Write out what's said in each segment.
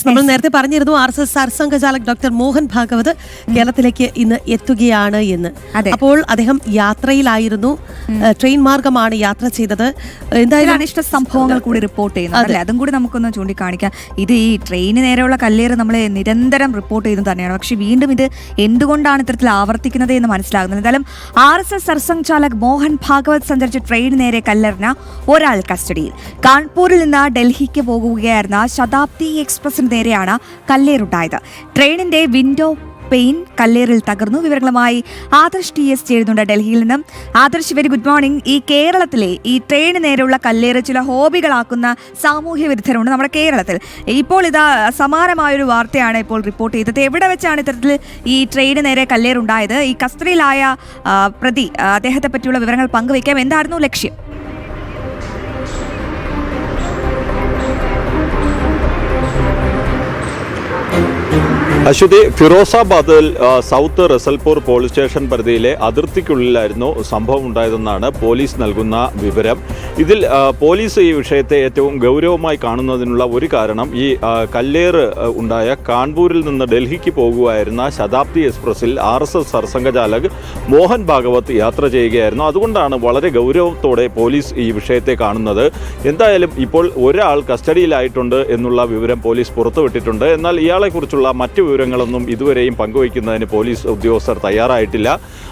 നമ്മൾ നേരത്തെ പറഞ്ഞിരുന്നു RSS സർസംഘചാലക് ഡോക്ടർ മോഹൻ ഭാഗവത് കേരളത്തിലേക്ക് ഇന്ന് എത്തുകയാണ് എന്ന്. അപ്പോൾ അദ്ദേഹം യാത്രയിലായിരുന്നു, ട്രെയിൻ മാർഗമാണ് യാത്ര ചെയ്തത്. എന്തായാലും അനിഷ്ട സംഭവങ്ങൾ കൂടി റിപ്പോർട്ട് ചെയ്യുന്നു അല്ലേ, അതും കൂടി നമുക്കൊന്ന് ചൂണ്ടിക്കാണിക്കാം. ഇത് ഈ ട്രെയിന് നേരെയുള്ള കല്ലേറ് നമ്മളെ നിരന്തരം റിപ്പോർട്ട് ചെയ്യുന്നത് തന്നെയാണ്. പക്ഷെ വീണ്ടും ഇത് എന്തുകൊണ്ടാണ് ഇത്തരത്തിൽ ആവർത്തിക്കുന്നത് എന്ന് മനസ്സിലാകുന്നത്. എന്തായാലും RSS സർസംഘചാലക് മോഹൻ ഭാഗവത് സഞ്ചരിച്ച ട്രെയിന് നേരെ കല്ലെറിഞ്ഞ ഒരാൾ കസ്റ്റഡിയിൽ. കാൺപൂരിൽ നിന്ന് ഡൽഹിക്ക് പോകുകയായിരുന്ന ശതാബ്ദി എക്സ്പ്രസിന് നേരെയാണ് കല്ലേറുണ്ടായത്. ട്രെയിനിന്റെ വിൻഡോ പെയിൻ കല്ലേറിൽ തകർന്നു. വിവരങ്ങളുമായി ആദർശ് TS ചേരുന്നുണ്ട് ഡൽഹിയിൽ നിന്നും. Adarsh, very good morning. ഈ കേരളത്തിലെ ഈ ട്രെയിന് നേരെയുള്ള കല്ലേറ് ചില ഹോബികളാക്കുന്ന സാമൂഹ്യ വിരുദ്ധരുണ്ട് നമ്മുടെ കേരളത്തിൽ. ഇപ്പോൾ ഇതാ സമാനമായൊരു വാർത്തയാണ് ഇപ്പോൾ റിപ്പോർട്ട് ചെയ്തത്. എവിടെ വെച്ചാണ് ഇത്തരത്തിൽ ഈ ട്രെയിന് നേരെ കല്ലേറുണ്ടായത്? ഈ കസ്റ്റഡിയിലായ പ്രതി, അദ്ദേഹത്തെ പറ്റിയുള്ള വിവരങ്ങൾ പങ്കുവയ്ക്കാം. എന്തായിരുന്നു ലക്ഷ്യം? അശ്വതി, ഫിറോസാബാദിൽ സൗത്ത് റസൽപൂർ പോലീസ് സ്റ്റേഷൻ പരിധിയിലെ അതിർത്തിക്കുള്ളിലായിരുന്നു സംഭവം ഉണ്ടായതെന്നാണ് പോലീസ് നൽകുന്ന വിവരം. ഇതിൽ പോലീസ് ഈ വിഷയത്തെ ഏറ്റവും ഗൗരവമായി കാണുന്നതിനുള്ള ഒരു കാരണം ഈ കല്ലേറ് ഉണ്ടായ കാൺപൂരിൽ നിന്ന് ഡൽഹിക്ക് പോകുകയായിരുന്ന ശതാബ്ദി എക്സ്പ്രസിൽ RSS സർസംഘചാലക് മോഹൻ ഭാഗവത് യാത്ര ചെയ്യുകയായിരുന്നു. അതുകൊണ്ടാണ് വളരെ ഗൗരവത്തോടെ പോലീസ് ഈ വിഷയത്തെ കാണുന്നത്. എന്തായാലും ഇപ്പോൾ ഒരാൾ കസ്റ്റഡിയിലായിട്ടുണ്ട് എന്നുള്ള വിവരം പോലീസ് പുറത്തുവിട്ടിട്ടുണ്ട്. എന്നാൽ ഇയാളെക്കുറിച്ചുള്ള മറ്റു വിവരങ്ങളൊന്നും ഇതുവരെയും പങ്കുവയ്ക്കുന്നതിന് പോലീസ് ഉദ്യോഗസ്ഥർ തയ്യാറായിട്ടില്ല.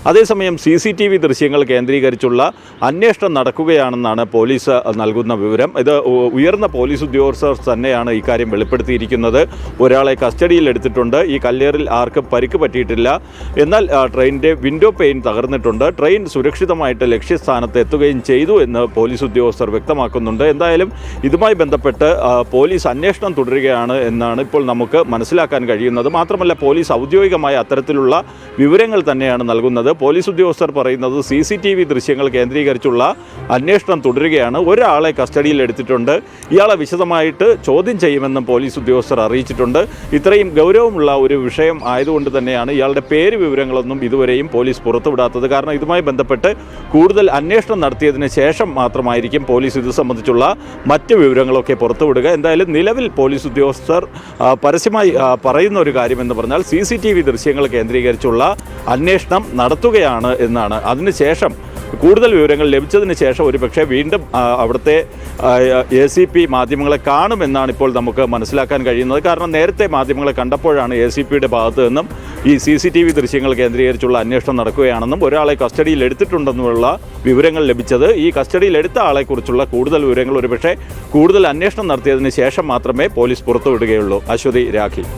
അതേസമയം CCTV ദൃശ്യങ്ങൾ കേന്ദ്രീകരിച്ചുള്ള അന്വേഷണം നടക്കുകയാണെന്നാണ് പോലീസ് നൽകുന്ന വിവരം. ഇത് ഉയർന്ന പോലീസ് ഉദ്യോഗസ്ഥർ തന്നെയാണ് ഇക്കാര്യം വെളിപ്പെടുത്തിയിരിക്കുന്നത്. ഒരാളെ കസ്റ്റഡിയിൽ എടുത്തിട്ടുണ്ട്. ഈ കല്ലേറിൽ ആർക്കും പരിക്ക് പറ്റിയിട്ടില്ല. എന്നാൽ ട്രെയിനിൻ്റെ വിൻഡോ പെയിൻ തകർന്നിട്ടുണ്ട്. ട്രെയിൻ സുരക്ഷിതമായിട്ട് ലക്ഷ്യസ്ഥാനത്ത് എത്തുകയും ചെയ്തു എന്ന് പോലീസ് ഉദ്യോഗസ്ഥർ വ്യക്തമാക്കുന്നുണ്ട്. എന്തായാലും ഇതുമായി ബന്ധപ്പെട്ട് പോലീസ് അന്വേഷണം തുടരുകയാണ് എന്നാണ് ഇപ്പോൾ നമുക്ക് മനസ്സിലാക്കാൻ കഴിയുന്നത്. മാത്രമല്ല, പോലീസ് ഔദ്യോഗികമായ അത്തരത്തിലുള്ള വിവരങ്ങൾ തന്നെയാണ് നൽകുന്നത്. പോലീസ് ഉദ്യോഗസ്ഥർ പറയുന്നത് CCTV ദൃശ്യങ്ങൾ കേന്ദ്രീകരിച്ചുള്ള അന്വേഷണം തുടരുകയാണ്. ഒരാളെ കസ്റ്റഡിയിൽ എടുത്തിട്ടുണ്ട്. ഇയാളെ വിശദമായിട്ട് ചോദ്യം ചെയ്യുമെന്നും പോലീസ് ഉദ്യോഗസ്ഥർ അറിയിച്ചിട്ടുണ്ട്. ഇത്രയും ഗൗരവമുള്ള ഒരു വിഷയം ആയതുകൊണ്ട് തന്നെയാണ് ഇയാളുടെ പേര് വിവരങ്ങളൊന്നും ഇതുവരെയും പോലീസ് പുറത്തുവിടാത്തത്. കാരണം ഇതുമായി ബന്ധപ്പെട്ട് കൂടുതൽ അന്വേഷണം നടത്തിയതിന് ശേഷം മാത്രമായിരിക്കും പോലീസ് ഇത് സംബന്ധിച്ചുള്ള മറ്റ് വിവരങ്ങളൊക്കെ പുറത്തുവിടുക. എന്തായാലും നിലവിൽ പോലീസ് ഉദ്യോഗസ്ഥർ പരസ്യമായി പറയുന്ന ഒരു കാര്യമെന്ന് പറഞ്ഞാൽ CCTV ദൃശ്യങ്ങൾ കേന്ദ്രീകരിച്ചുള്ള അന്വേഷണം നടത്തുകയാണ് എന്നാണ്. അതിനുശേഷം കൂടുതൽ വിവരങ്ങൾ ലഭിച്ചതിന് ശേഷം ഒരുപക്ഷെ വീണ്ടും അവിടുത്തെ ACP മാധ്യമങ്ങളെ കാണുമെന്നാണ് ഇപ്പോൾ നമുക്ക് മനസ്സിലാക്കാൻ കഴിയുന്നത്. കാരണം നേരത്തെ മാധ്യമങ്ങളെ കണ്ടപ്പോഴാണ് ACPയുടെ ഭാഗത്തു നിന്നും ഈ CCTV ദൃശ്യങ്ങൾ കേന്ദ്രീകരിച്ചുള്ള അന്വേഷണം നടക്കുകയാണെന്നും ഒരാളെ കസ്റ്റഡിയിൽ എടുത്തിട്ടുണ്ടെന്നുള്ള വിവരങ്ങൾ ലഭിച്ചത്. ഈ കസ്റ്റഡിയിൽ എടുത്ത ആളെക്കുറിച്ചുള്ള കൂടുതൽ വിവരങ്ങൾ ഒരുപക്ഷെ കൂടുതൽ അന്വേഷണം നടത്തിയതിന് ശേഷം മാത്രമേ പോലീസ് പുറത്തുവിടുകയുള്ളൂ. അശ്വതി, രാഖി.